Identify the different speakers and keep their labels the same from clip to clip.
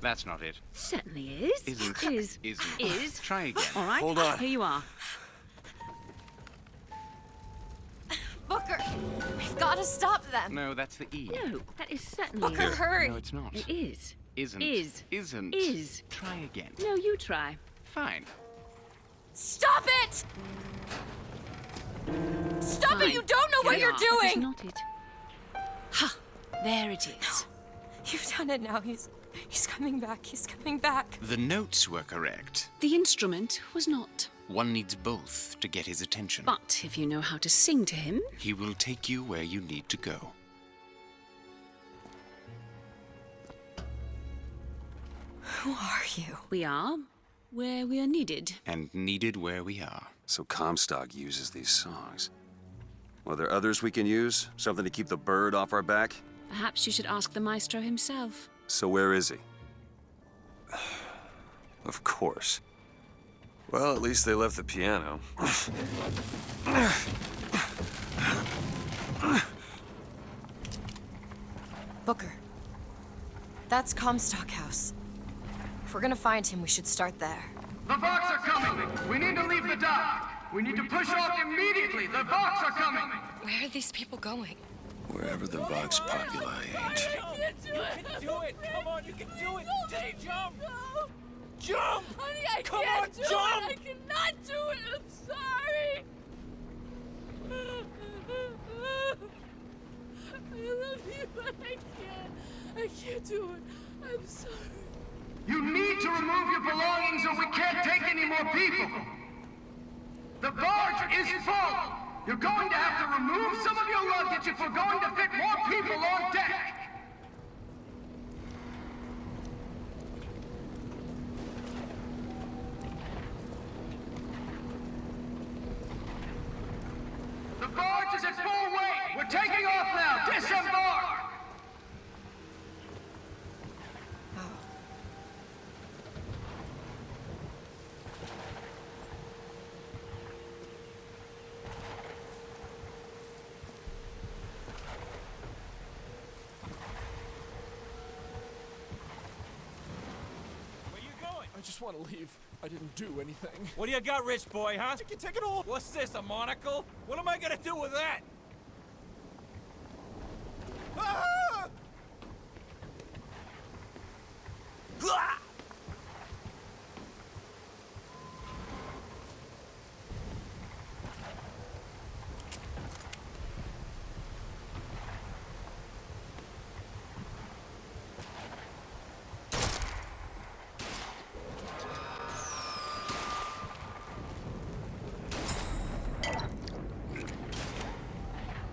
Speaker 1: That's not it.
Speaker 2: Certainly is.
Speaker 1: Isn't.
Speaker 2: Is.
Speaker 1: Isn't.
Speaker 2: Is.
Speaker 1: Try again.
Speaker 2: All right.
Speaker 3: Hold on.
Speaker 2: Here you are.
Speaker 4: Booker, we've got to stop them.
Speaker 1: No, that's the E.
Speaker 2: No, that is certainly
Speaker 4: Booker,
Speaker 2: it.
Speaker 4: hurry.
Speaker 1: No, it's not.
Speaker 2: It is.
Speaker 1: Isn't.
Speaker 2: Is.
Speaker 1: Isn't.
Speaker 2: Is.
Speaker 1: Try again.
Speaker 2: No, you try.
Speaker 1: Fine.
Speaker 4: Stop it! Stop
Speaker 2: Fine.
Speaker 4: it! You don't know
Speaker 2: Here
Speaker 4: what
Speaker 2: we
Speaker 4: you're
Speaker 2: are. That is
Speaker 4: doing!
Speaker 2: not it. Ha! There it is.
Speaker 4: You've done it now. He's coming back. He's coming back.
Speaker 5: The notes were correct.
Speaker 2: The instrument was not.
Speaker 5: One needs both to get his attention.
Speaker 2: But if you know how to sing to him,
Speaker 5: He will take you where you need to go.
Speaker 4: Who are you?
Speaker 2: we are where we are needed.
Speaker 5: And needed where we are.
Speaker 3: So Comstock uses these songs. Well, are there others we can use? Something to keep the bird off our back?
Speaker 2: Perhaps you should ask the maestro himself.
Speaker 3: So where is he? Of course. Well, at least they left the piano.
Speaker 4: Booker. That's Comstock House. If we're gonna find him, we should start there.
Speaker 6: The Vox are coming! We need to leave the dock! We need to push off immediately! The Vox are coming!
Speaker 4: Where are these people going?
Speaker 3: Wherever the Vox Populi ain't.
Speaker 7: You can do it! Come on, you can do it! Just jump! Jump!
Speaker 8: Honey, I
Speaker 7: Come
Speaker 8: can't
Speaker 7: on,
Speaker 8: do
Speaker 7: jump!
Speaker 8: it! I cannot do it! I'm sorry! I love you, but I can't. I can't do it. I'm sorry.
Speaker 6: You need to remove your belongings or we can't take any more people! The barge is full! You're going to have to remove some of your luggage if we're going to fit more people on deck! The barge is at full weight! We're taking off now! Disembark!
Speaker 7: Where you going?
Speaker 9: I just want to leave. I didn't do anything.
Speaker 7: What do you got, rich boy, huh?
Speaker 9: You can take it all.
Speaker 7: What's this, a monocle? What am I gonna do with that? Ah! Ah!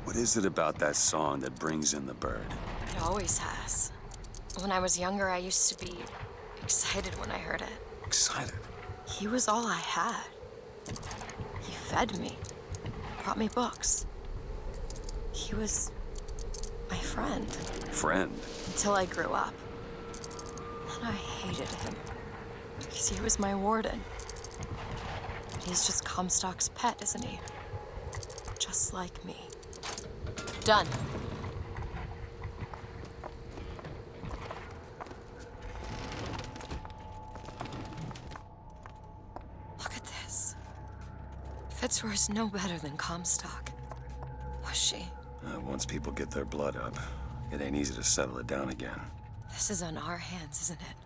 Speaker 3: What is it about that song that brings in the bird?
Speaker 4: It always has. When I was younger, I used to be excited when I heard it.
Speaker 3: Excited.
Speaker 4: He was all I had. He fed me, brought me books. He was my friend.
Speaker 3: Friend.
Speaker 4: Until I grew up. Then I hated him. Because he was my warden. But he's just Comstock's pet, isn't he? Just like me. Done. Look at this. Fitzroy is no better than Comstock. Was she?
Speaker 3: Once people get their blood up, it ain't easy to settle it down again.
Speaker 4: This is on our hands, isn't it?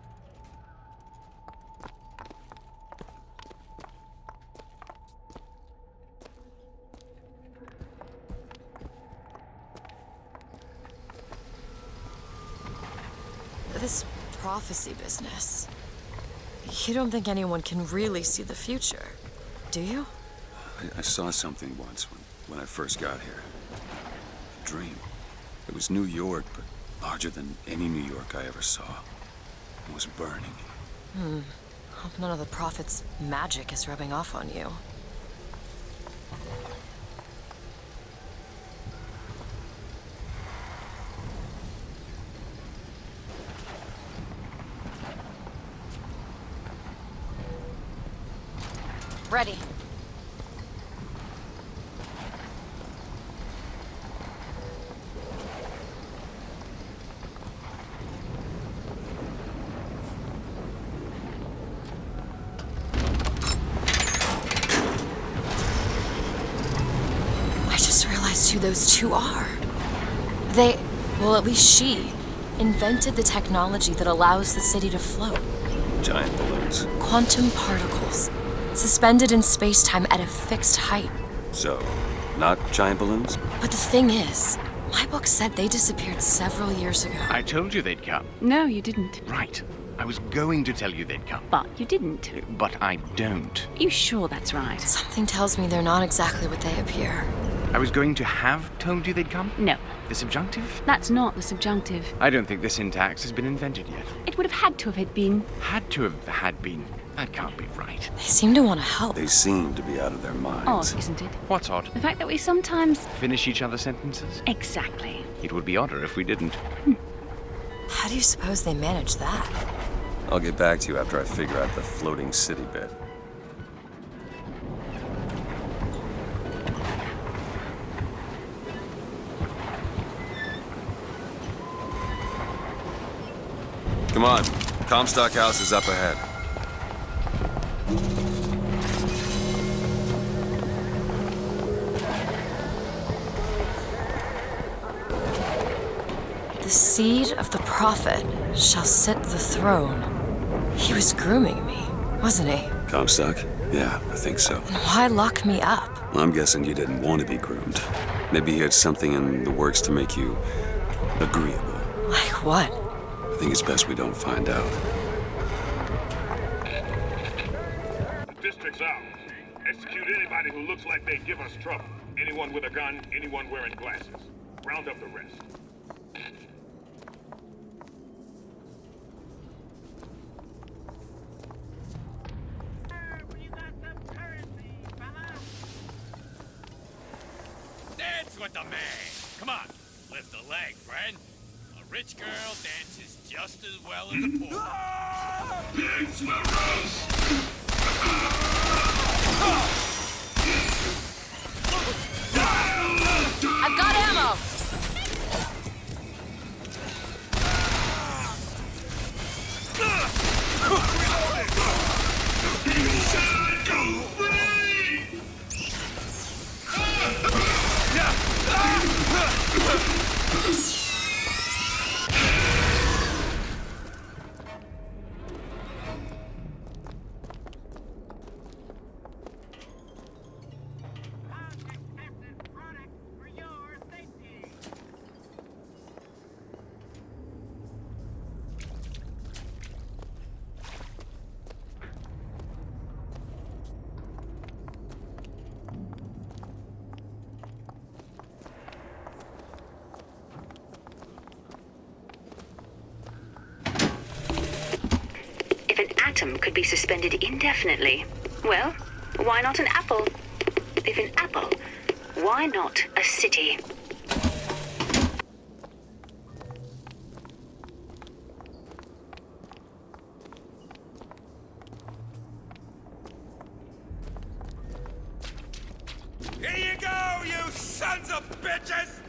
Speaker 4: This prophecy business. You don't think anyone can really see the future, do you?
Speaker 3: I saw something once when I first got here. A dream. It was New York, but larger than any New York I ever saw. It was burning.
Speaker 4: Hope none of the prophet's magic is rubbing off on you. Ready. those two are. They, well, at least she, invented the technology that allows the city to float.
Speaker 3: Giant balloons.
Speaker 4: Quantum particles, suspended in space-time at a fixed height.
Speaker 3: So, not giant balloons?
Speaker 4: But the thing is, my book said they disappeared several years ago.
Speaker 1: I told you they'd come.
Speaker 2: No, you didn't.
Speaker 1: Right. I was going to tell you they'd come.
Speaker 2: But you didn't.
Speaker 1: But I don't.
Speaker 2: You sure that's right?
Speaker 4: Something tells me they're not exactly what they appear.
Speaker 1: I was going to have told you they'd come?
Speaker 2: No,
Speaker 1: The subjunctive?
Speaker 2: that's not the subjunctive.
Speaker 1: I don't think the syntax has been invented yet.
Speaker 2: It would have had to have had been.
Speaker 1: Had to have had been. That can't be right.
Speaker 4: They seem to want to help.
Speaker 3: They seem to be out of their minds.
Speaker 2: Odd, isn't it?
Speaker 1: What's odd?
Speaker 2: The fact that we sometimes...
Speaker 1: Finish each other's sentences?
Speaker 2: Exactly.
Speaker 1: It would be odder if we didn't.
Speaker 4: How do you suppose they manage that?
Speaker 3: I'll get back to you after I figure out the floating city bit. Come on. Comstock House is up ahead.
Speaker 4: The seed of the prophet shall sit the throne. He was grooming me, wasn't he?
Speaker 3: Comstock? Yeah, I think so.
Speaker 4: And why lock me up?
Speaker 3: I'm guessing you didn't want to be groomed. Maybe he had something in the works to make you agreeable.
Speaker 4: Like what?
Speaker 3: I think it's best we don't find out.
Speaker 10: The district's out. Execute anybody who looks like they give us trouble. Anyone with a gun, anyone wearing glasses. Round up the rest.
Speaker 7: Dance with the man. Come on, lift a leg, friend. A rich girl dances just as well as a poor.
Speaker 4: I've got ammo!
Speaker 11: If an atom could be suspended indefinitely, well, why not an apple? If an apple, why not a city?
Speaker 7: Here you go, you sons of bitches!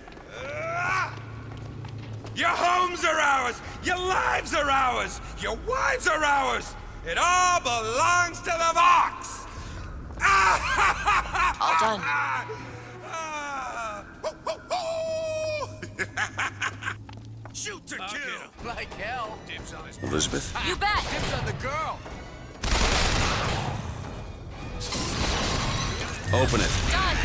Speaker 7: Your homes are ours! Your lives are ours! Your wives are ours! It all belongs to the Vox!
Speaker 4: All done.
Speaker 7: Shoot to kill! Like hell! Dibs on his
Speaker 3: Elizabeth?
Speaker 4: You bet!
Speaker 7: Dibs on the girl!
Speaker 3: Open it.
Speaker 4: Done!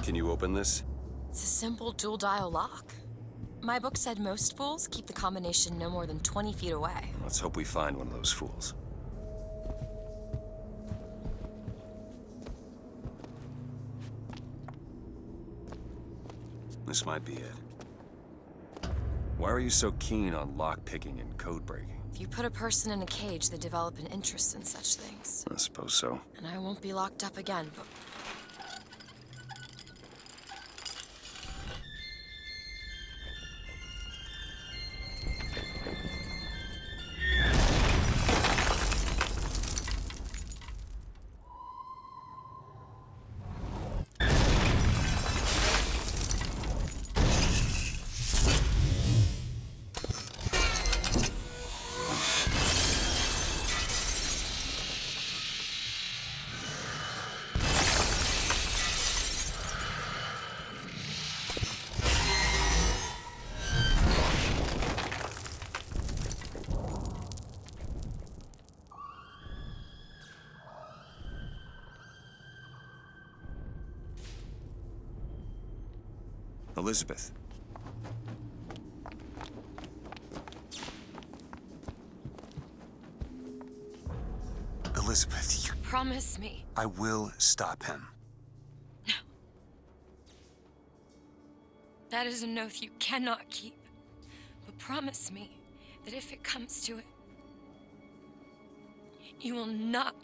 Speaker 3: Can you open this?
Speaker 4: It's a simple dual-dial lock. My book said most fools keep the combination no more than 20 feet away.
Speaker 3: Let's hope we find one of those fools. This might be it. Why are you so keen on lock-picking and code-breaking?
Speaker 4: If you put a person in a cage, they develop an interest in such things.
Speaker 3: I suppose so.
Speaker 4: And I won't be locked up again, but...
Speaker 3: Elizabeth. Elizabeth, you...
Speaker 4: Promise me.
Speaker 3: I will stop him.
Speaker 4: No. That is an oath you cannot keep. But promise me that if it comes to it, you will not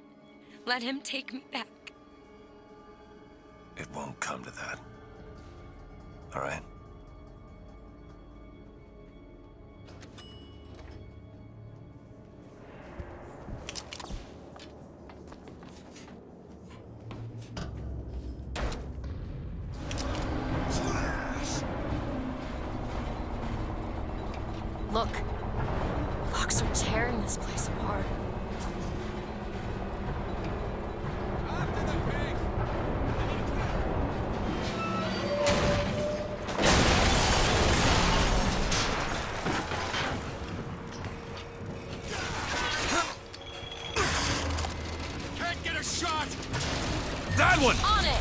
Speaker 4: let him take me back.
Speaker 3: It won't come to that. All right?
Speaker 4: Look, Vox are tearing this place apart.
Speaker 7: Can't get a shot!
Speaker 3: That one!
Speaker 4: On it!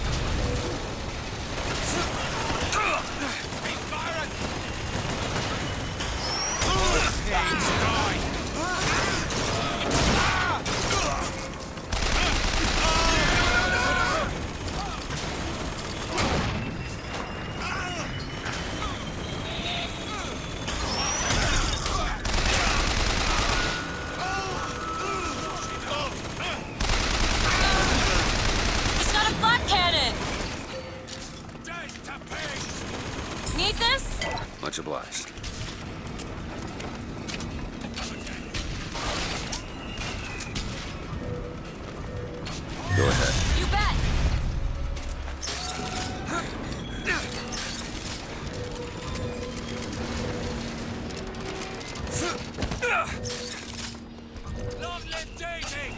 Speaker 4: He's got a flat cannon! Need this?
Speaker 3: Much obliged. Go ahead.
Speaker 4: You bet!
Speaker 7: Long live Daisy!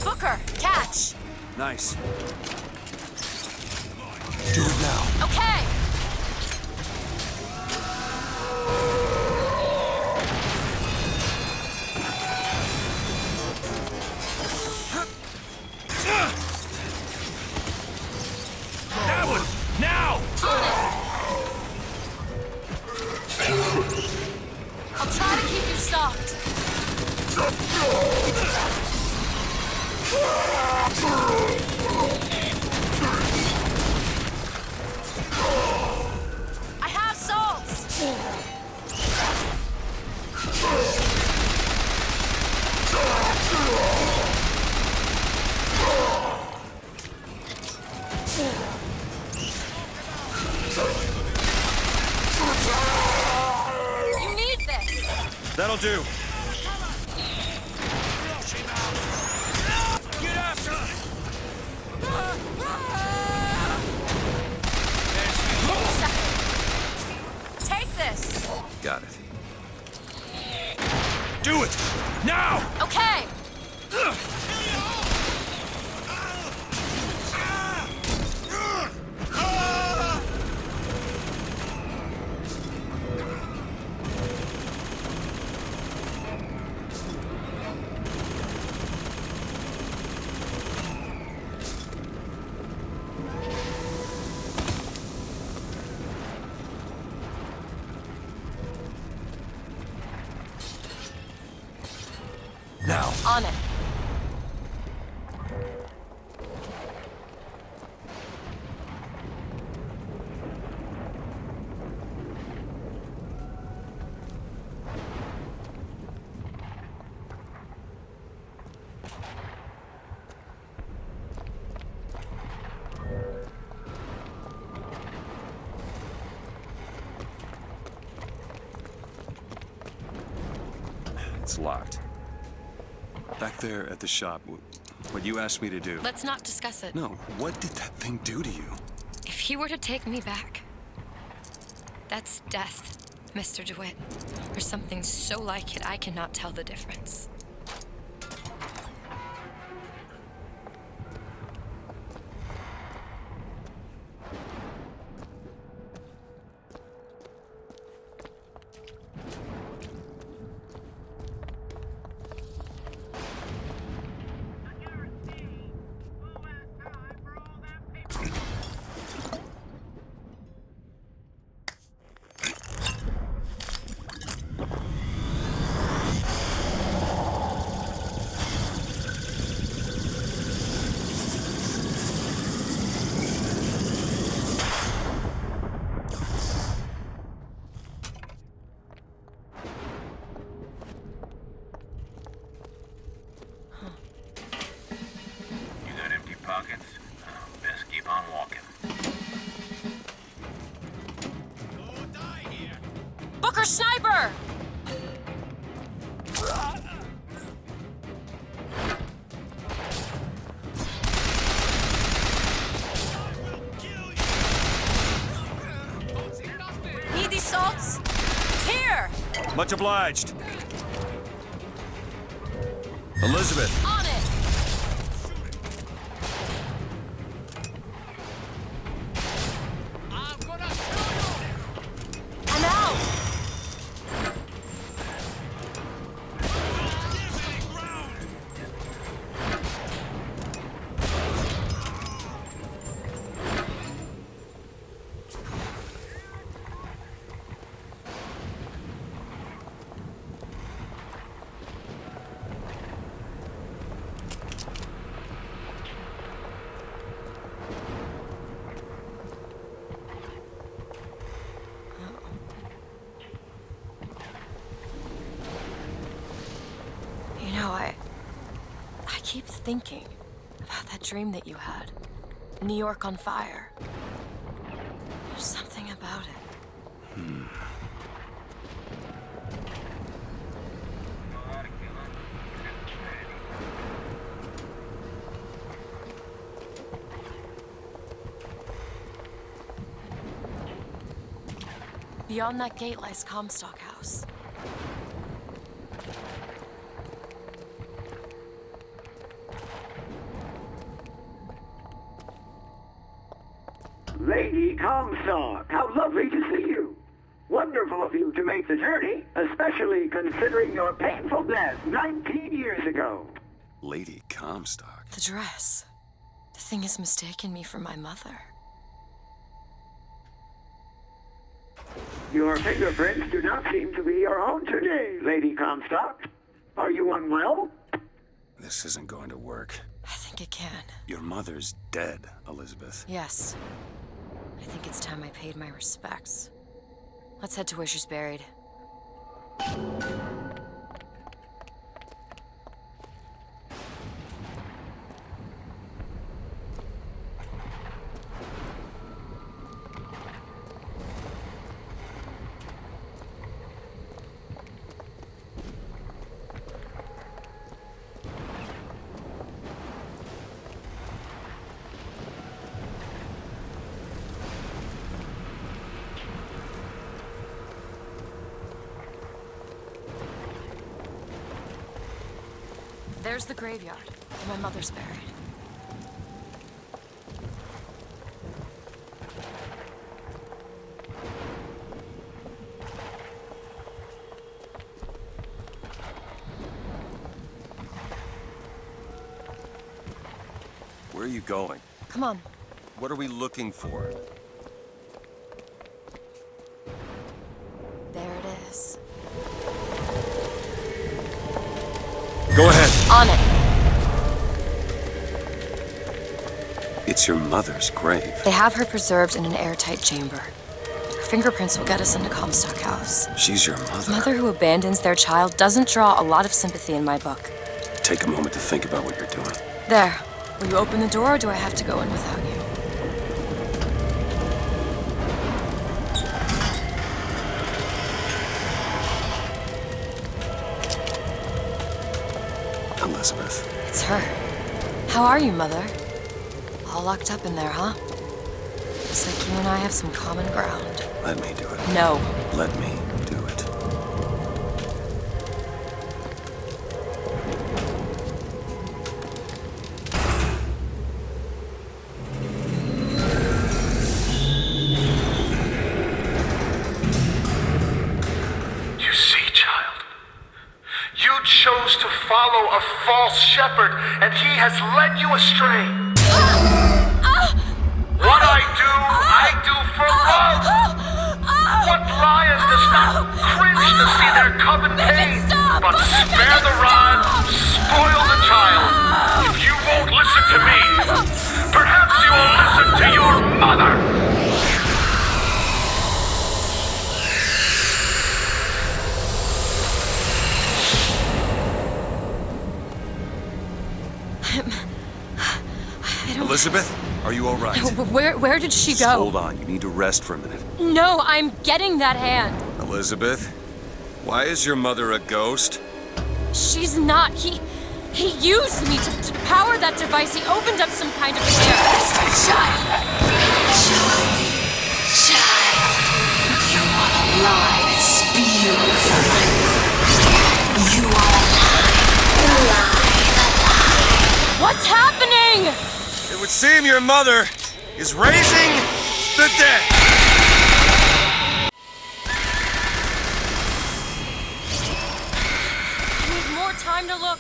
Speaker 4: Booker, catch!
Speaker 3: Nice. Do it now.
Speaker 4: Okay!
Speaker 3: That one! Now!
Speaker 4: I'll try to keep you stopped. I have salts! You need this!
Speaker 3: That'll do.
Speaker 7: Get after him!
Speaker 4: Take this!
Speaker 3: Got it. Do it! Now!
Speaker 4: Okay!
Speaker 3: Now.
Speaker 4: On it.
Speaker 3: It's locked. Back there at the shop, what you asked me to do.
Speaker 4: Let's not discuss it.
Speaker 3: No, what did that thing do to you?
Speaker 4: If he were to take me back, that's death, Mr. Dewitt. Or something so like it I cannot tell the difference. sniper! Need these salts? Here!
Speaker 3: Much obliged. Elizabeth.
Speaker 4: On it! I'm out! You know, I keep thinking about that dream that you had. New York on fire. There's something about it. Beyond that gate lies Comstock House.
Speaker 12: Lady Comstock, how lovely to see you. Wonderful of you to make the journey, especially considering your painful death 19 years ago.
Speaker 3: Lady Comstock.
Speaker 4: The dress. The thing has mistaken me for my mother.
Speaker 12: Your fingerprints do not seem to be your own today, Lady Comstock. Are you unwell?
Speaker 3: This isn't going to work.
Speaker 4: I think it can.
Speaker 3: Your mother's dead, Elizabeth.
Speaker 4: Yes. I think it's time I paid my respects. Let's head to where she's buried. There's the graveyard, where my mother's buried.
Speaker 3: Where are you going?
Speaker 4: Come on.
Speaker 3: What are we looking for?
Speaker 4: There it is.
Speaker 3: Go ahead.
Speaker 4: On it.
Speaker 3: It's your mother's grave.
Speaker 4: They have her preserved in an airtight chamber. Her fingerprints will get us into Comstock House.
Speaker 3: She's your mother.
Speaker 4: A mother who abandons their child doesn't draw a lot of sympathy in my book.
Speaker 3: Take a moment to think about what you're doing.
Speaker 4: There. Will you open the door, or do I have to go in without you?
Speaker 3: Elizabeth.
Speaker 4: It's her. How are you, Mother? All locked up in there, huh? Looks like you and I have some common ground.
Speaker 3: Let me do it.
Speaker 4: No.
Speaker 3: Let me do it.
Speaker 6: You see, child, you chose to follow a false shepherd, and he has led you astray. What I do for love. What lion does not cringe to see their cub in pain, but spare the rod, spoil the child. If you won't listen to me, perhaps you will listen to your mother.
Speaker 3: Elizabeth, are you all right?
Speaker 4: Where did she
Speaker 3: Just
Speaker 4: go?
Speaker 3: hold on. You need to rest for a minute.
Speaker 4: No, I'm getting that hand.
Speaker 3: Elizabeth? Why is your mother a ghost?
Speaker 4: She's not. He used me to power that device. He opened up some kind of Child, you are alive. Spew from my mouth. You are alive. What's happening?
Speaker 3: It would seem your mother is raising the dead.
Speaker 4: I need more time to look.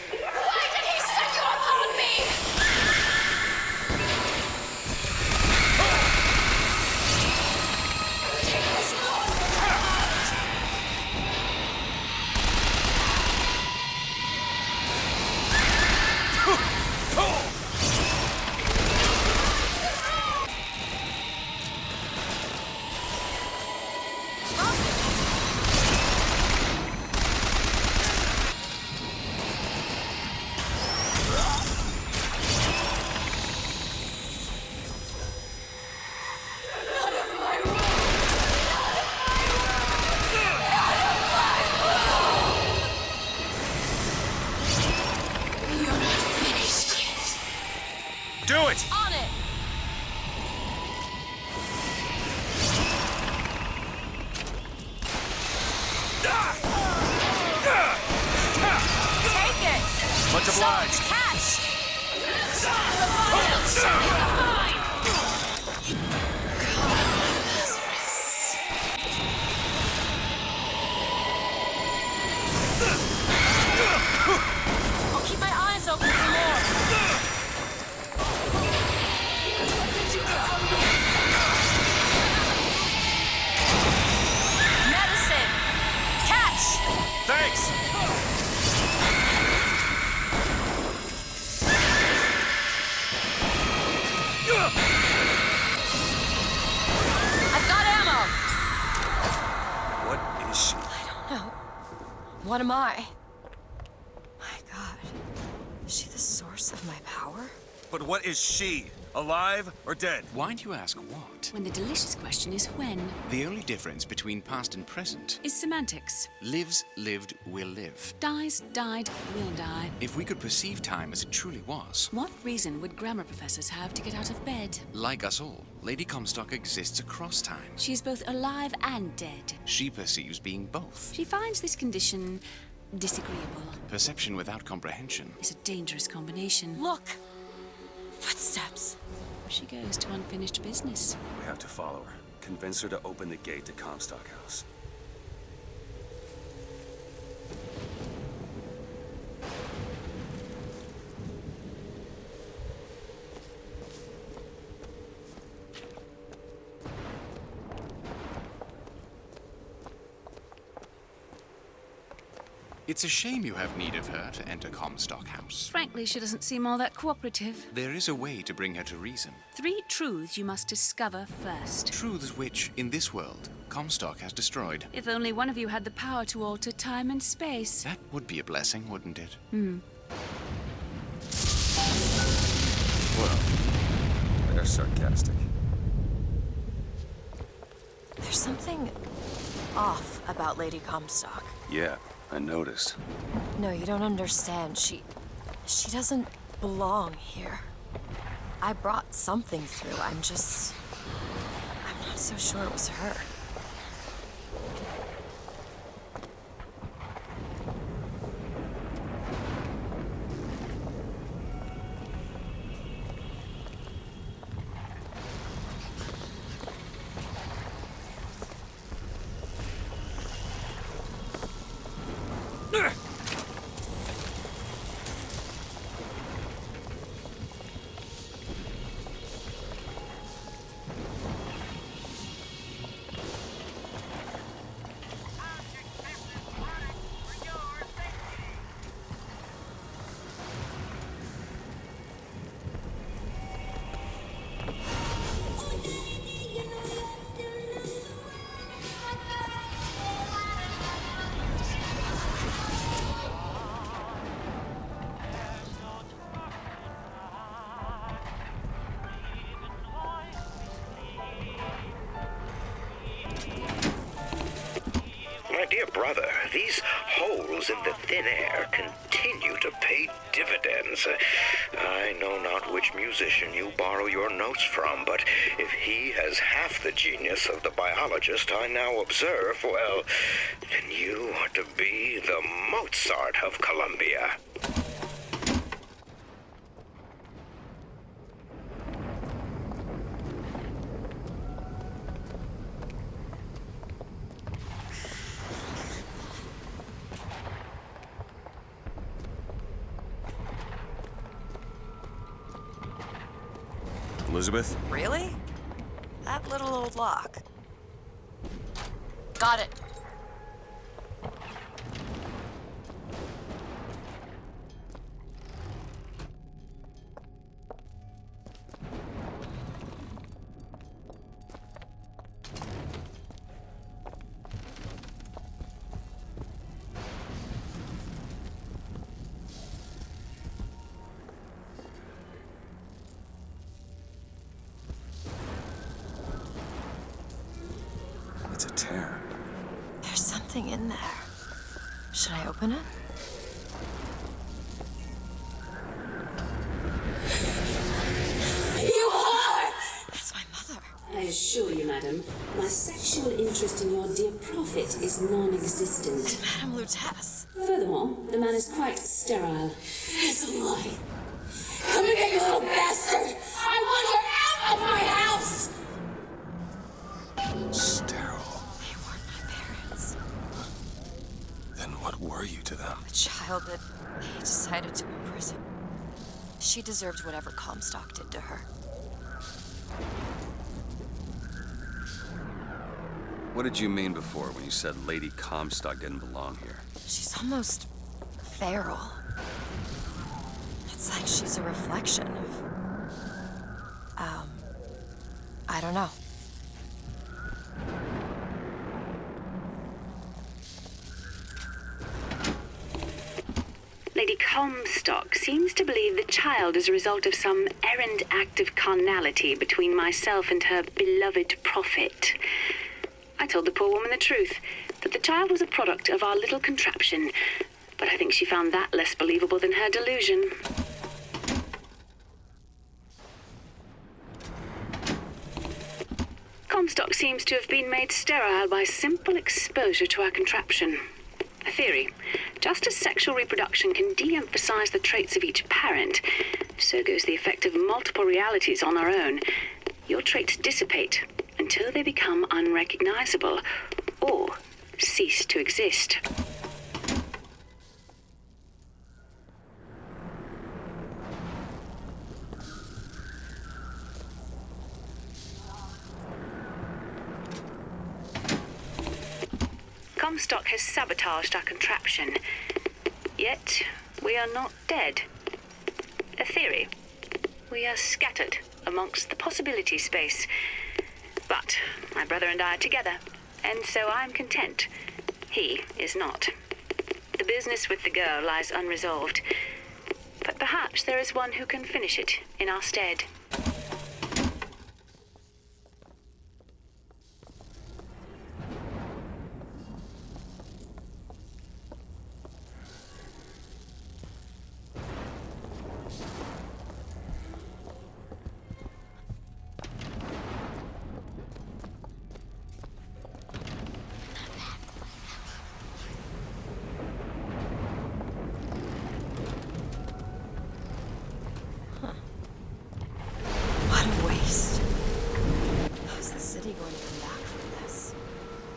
Speaker 4: Why did he set you upon me?
Speaker 3: Do it!
Speaker 4: On it! Take it!
Speaker 3: Much obliged.
Speaker 4: Catch! I'll keep my eyes open for more. Medicine! Catch!
Speaker 3: Thanks!
Speaker 4: I've got ammo!
Speaker 3: What is she?
Speaker 4: I don't know. What am I? My God. Is she the source of my power?
Speaker 3: But what is she? Alive or dead?
Speaker 5: Why do you ask what?
Speaker 2: When the delicious question is when,
Speaker 5: The only difference between past and present
Speaker 2: is semantics.
Speaker 5: lives, lived, will live.
Speaker 2: Dies, died, will die.
Speaker 5: If we could perceive time as it truly was,
Speaker 2: What reason would grammar professors have to get out of bed?
Speaker 5: like us all, Lady Comstock exists across time.
Speaker 2: She is both alive and dead.
Speaker 5: She perceives being both.
Speaker 2: She finds this condition disagreeable.
Speaker 5: Perception without comprehension.
Speaker 2: It's a dangerous combination.
Speaker 4: Look! Footsteps.
Speaker 2: She goes to unfinished business.
Speaker 3: We have to follow her. Convince her to open the gate to Comstock House.
Speaker 5: It's a shame you have need of her to enter Comstock House.
Speaker 2: Frankly, she doesn't seem all that cooperative.
Speaker 5: There is a way to bring her to reason.
Speaker 2: 3 truths you must discover first.
Speaker 5: Truths which, in this world, Comstock has destroyed.
Speaker 2: If only one of you had the power to alter time and space.
Speaker 5: That would be a blessing, wouldn't it?
Speaker 3: Well, they're sarcastic.
Speaker 4: There's something off about Lady Comstock.
Speaker 3: Yeah, I noticed.
Speaker 4: No, you don't understand. She doesn't belong here. I brought something through. I'm not so sure it was her.
Speaker 13: brother, these holes in the thin air continue to pay dividends. I know not which musician you borrow your notes from, but if he has half the genius of the biologist I now observe, well, then you are to be the Mozart of Columbia.
Speaker 3: Elizabeth?
Speaker 4: Really? That little old lock. Got it.
Speaker 3: It's a tear.
Speaker 4: There's something in there. Should I open it?
Speaker 14: You are!
Speaker 4: That's my mother.
Speaker 14: I assure you, madam, my sexual interest in your dear prophet is non-existent.
Speaker 4: Madame Lutece.
Speaker 14: Furthermore, the man is quite sterile. It's a lie. Come here, you little bastard! I want her out of my house!
Speaker 3: Sterile.
Speaker 4: They weren't my parents.
Speaker 3: Then what were you to them?
Speaker 4: The child that they decided to imprison. She deserved whatever Comstock did to her.
Speaker 3: What did you mean before when you said Lady Comstock didn't belong here?
Speaker 4: She's almost feral. It's like she's a reflection of... I don't know.
Speaker 11: Lady Comstock seems to believe the child is a result of some errant act of carnality between myself and her beloved prophet. I told the poor woman the truth, that the child was a product of our little contraption, but I think she found that less believable than her delusion. Comstock seems to have been made sterile by simple exposure to our contraption. A theory. Just as sexual reproduction can de-emphasize the traits of each parent, so goes the effect of multiple realities on our own. Your traits dissipate until they become unrecognizable or cease to exist. Comstock has sabotaged our contraption, yet we are not dead. A theory. We are scattered amongst the possibility space. But my brother and I are together, and so I'm content. He is not. The business with the girl lies unresolved, but perhaps there is one who can finish it in our stead.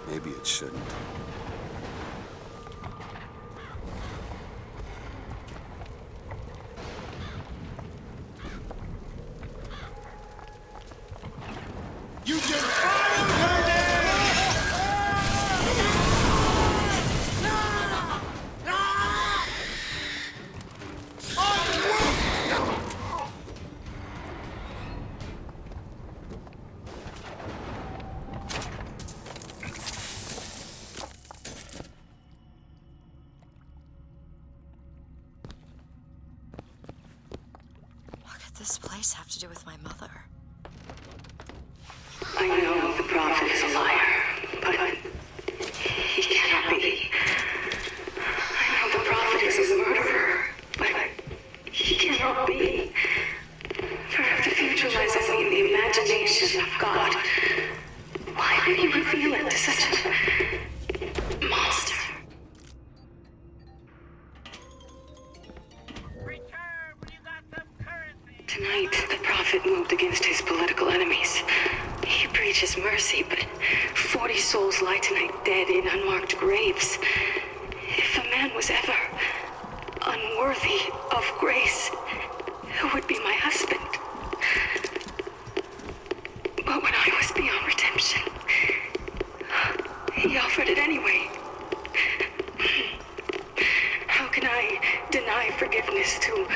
Speaker 3: Maybe it shouldn't.
Speaker 7: You just fired her
Speaker 4: What could this place have to do with my mother?
Speaker 11: I know the prophet is a liar, but he cannot be. It cannot be. For if the future lies only in the imagination of God, why would he reveal it to such a monster? Tonight, the prophet moved against his political enemies. He preaches mercy, but 40 souls lie tonight dead in unmarked graves. If a man was ever unworthy of grace, who would be my husband? But when I was beyond redemption, he offered it anyway. How can I deny forgiveness to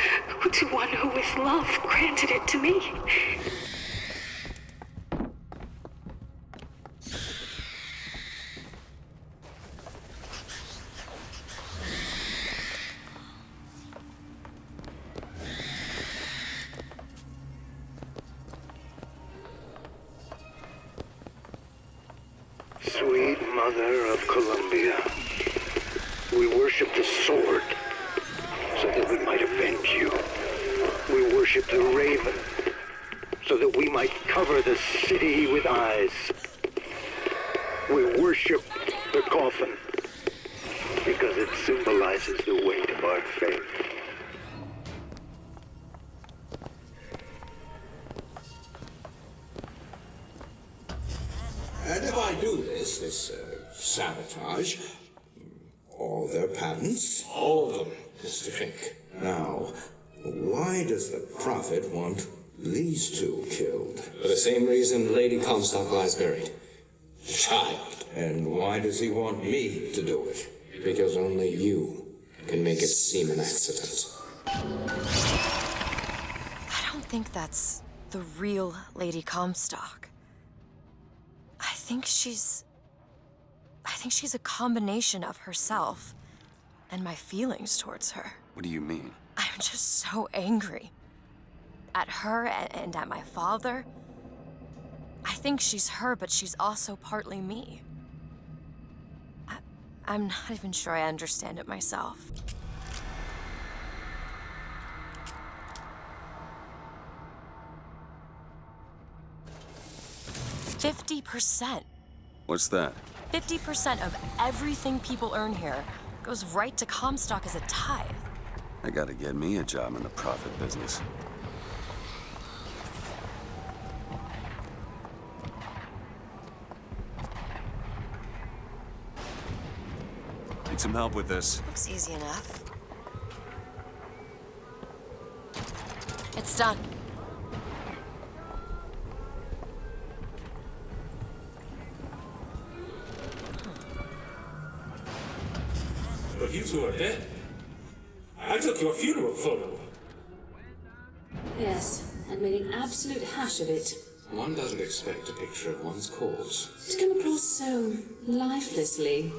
Speaker 11: one who with love granted it to me?
Speaker 13: Sweet Mother of Columbia, we worship the sword so that we might avenge you. We worship the raven so that we might cover the city with eyes. We worship the coffin because it symbolizes the weight of our faith.
Speaker 15: And if I do this sabotage, all their patents, all of them, Mr. Fink. Now, why does the prophet want these two killed?
Speaker 16: For the same reason Lady Comstock lies buried.
Speaker 15: Child. And why does he want me to do it?
Speaker 16: Because only you can make it seem an accident.
Speaker 4: I don't think that's the real Lady Comstock. I think she's a combination of herself and my feelings towards her.
Speaker 3: What do you mean?
Speaker 4: I'm just so angry. At her and at my father. I think she's her, but she's also partly me. I'm not even sure I understand it myself. $50%.
Speaker 3: What's that?
Speaker 4: 50% of everything people earn here goes right to Comstock as a tithe.
Speaker 3: I gotta get me a job in the profit business. Need some help with this.
Speaker 4: Looks easy enough. It's done.
Speaker 17: But you two are dead. I took your funeral photo.
Speaker 14: Yes, and made an absolute hash of it.
Speaker 16: One doesn't expect a picture of one's corpse
Speaker 14: To come across so lifelessly.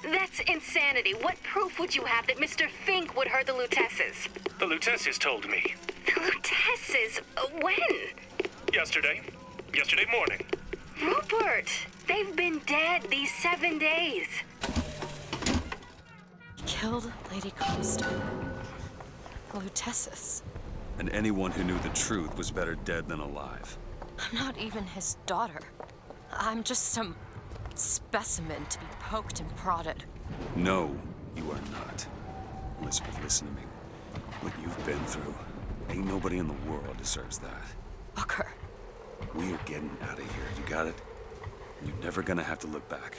Speaker 11: That's insanity. What proof would you have that Mr. Fink would hurt the Lutesses?
Speaker 10: The Lutesses told me.
Speaker 11: The Lutesses? When?
Speaker 10: Yesterday morning.
Speaker 11: Rupert! They've been dead these 7 days.
Speaker 4: He killed Lady Comstock. The Lutesses.
Speaker 3: And anyone who knew the truth was better dead than alive.
Speaker 4: I'm not even his daughter. I'm just some specimen to be poked and prodded.
Speaker 3: No, you are not. Elizabeth, listen to me. What you've been through, ain't nobody in the world deserves that.
Speaker 4: Booker.
Speaker 3: We are getting out of here, you got it? You're never gonna have to look back.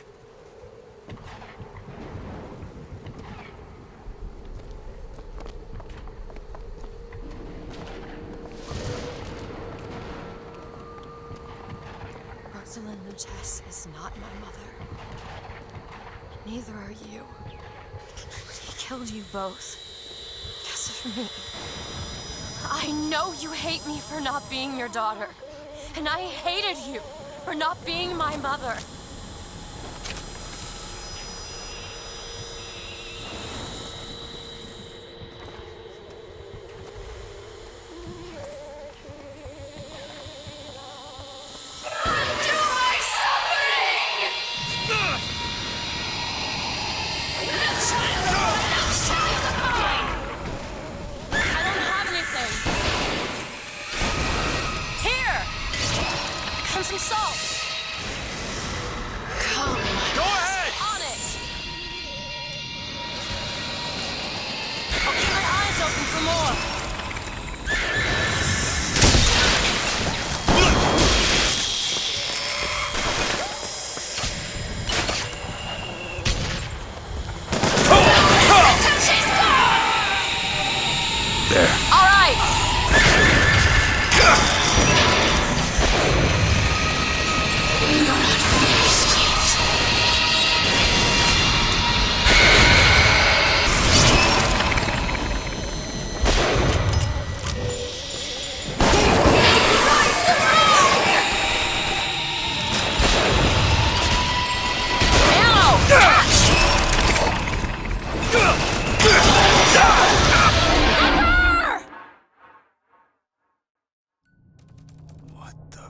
Speaker 4: Rosalind Lutece is not my mother. Neither are you. He killed you both. Because of me. I know you hate me for not being your daughter. And I hated you for not being my mother.
Speaker 8: Endure my suffering!
Speaker 4: some salt.
Speaker 2: Come.
Speaker 7: Go ahead!
Speaker 4: On it. I'll keep my eyes open for more.
Speaker 3: There.
Speaker 4: All right.
Speaker 2: You're not finished yet.
Speaker 3: What the...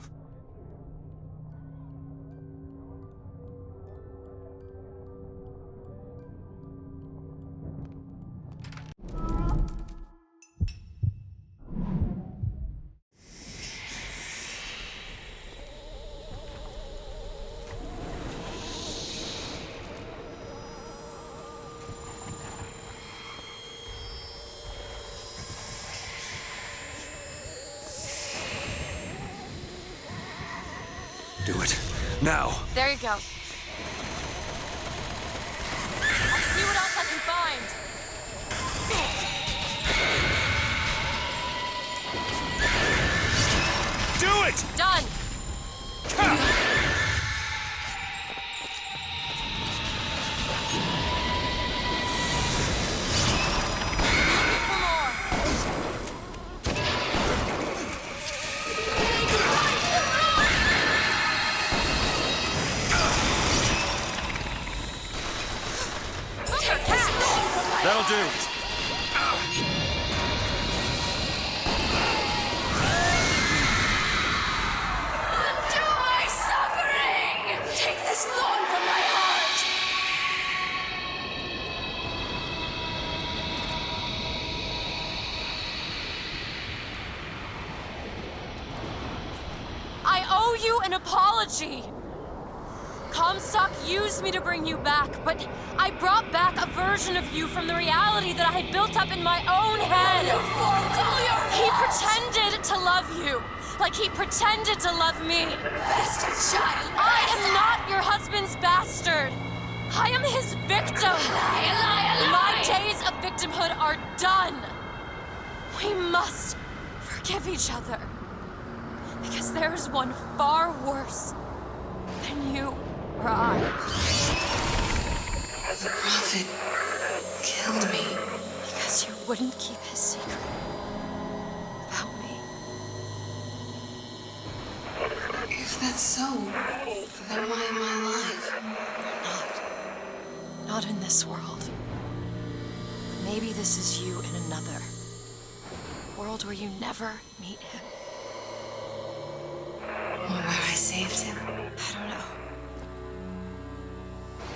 Speaker 3: Do it. Now.
Speaker 4: There you go. I'll see what else I can find.
Speaker 7: Do it!
Speaker 4: Done.
Speaker 7: That'll do.
Speaker 2: Undo my suffering! Take this thorn from my heart!
Speaker 4: I owe you an apology. Comstock used me to bring you back, but I brought back a version of you from the reality that I had built up in my own head. He pretended to love you, like he pretended to love me.
Speaker 2: Bastard child!
Speaker 4: I am not your husband's bastard. I am his victim. My days of victimhood are done. We must forgive each other, because there is one far worse than you or I.
Speaker 2: The prophet killed me.
Speaker 4: Because you wouldn't keep his secret about me.
Speaker 2: If that's so, then why am I alive?
Speaker 4: Not in this world. Maybe this is you in another. A world where you never meet him.
Speaker 2: Or where I saved him.
Speaker 4: I don't know.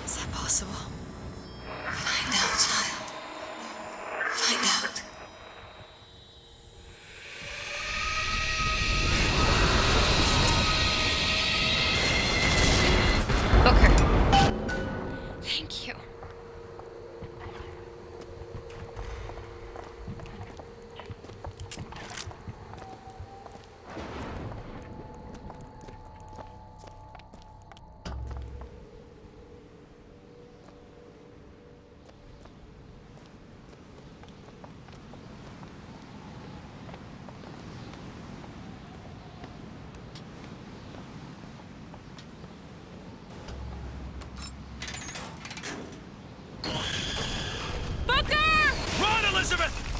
Speaker 4: Is that possible?
Speaker 2: Find out, child. Find out.
Speaker 4: Booker. Thank you.
Speaker 7: Run, Elizabeth!